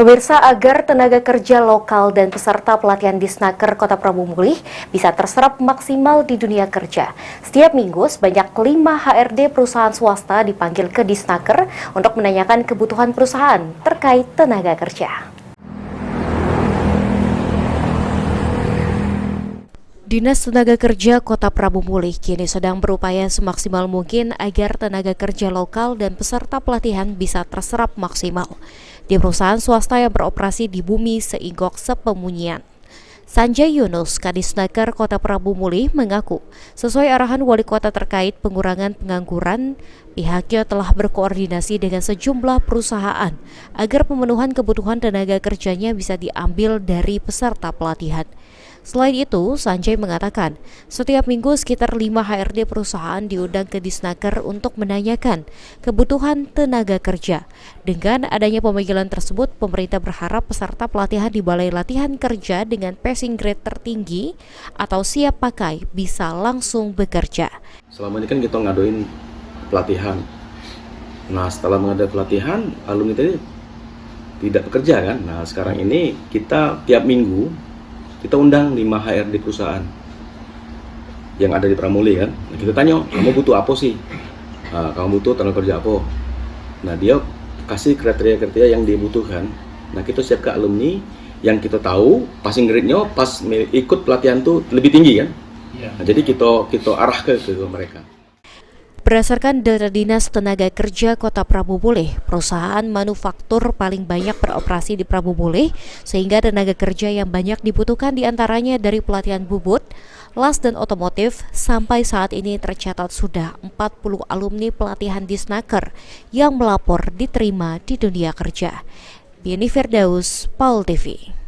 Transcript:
Pemirsa, agar tenaga kerja lokal dan peserta pelatihan Disnaker Kota Prabu Mulih bisa terserap maksimal di dunia kerja. Setiap minggu sebanyak 5 HRD perusahaan swasta dipanggil ke Disnaker untuk menanyakan kebutuhan perusahaan terkait tenaga kerja. Dinas Tenaga Kerja Kota Prabu Mulih kini sedang berupaya semaksimal mungkin agar tenaga kerja lokal dan peserta pelatihan bisa terserap maksimal di perusahaan swasta yang beroperasi di Bumi Seigok Sepemunyian. Sanjay Yunus, Kadisnaker Kota Prabu Mulih mengaku, sesuai arahan wali kota terkait pengurangan pengangguran, pihaknya telah berkoordinasi dengan sejumlah perusahaan agar pemenuhan kebutuhan tenaga kerjanya bisa diambil dari peserta pelatihan. Selain itu, Sanjay mengatakan, setiap minggu sekitar 5 HRD perusahaan diundang ke Disnaker untuk menanyakan kebutuhan tenaga kerja. Dengan adanya pemanggilan tersebut, pemerintah berharap peserta pelatihan di Balai Latihan Kerja dengan passing grade tertinggi atau siap pakai bisa langsung bekerja. Selama ini kan kita ngaduin pelatihan. Nah, setelah mengadakan pelatihan, alumni tadi tidak bekerja kan. Nah, sekarang ini kita tiap minggu kita undang 5 HRD perusahaan yang ada di Pramuli kan. Nah, kita tanya, kamu butuh apa sih? Kamu butuh tenaga kerja apa? Nah, dia kasih kriteria-kriteria yang dibutuhkan. Nah, kita siap ke alumni yang kita tahu passing grade-nya pas ikut pelatihan tuh lebih tinggi kan. Nah, jadi kita arah ke mereka. Berdasarkan data Dinas Tenaga Kerja Kota Prabu Mulih, perusahaan manufaktur paling banyak beroperasi di Prabu Mulih, sehingga tenaga kerja yang banyak dibutuhkan diantaranya dari pelatihan bubut, las dan otomotif. Sampai saat ini tercatat sudah 40 alumni pelatihan Disnaker yang melapor diterima di dunia kerja. Bieni Firdaus, Paul TV.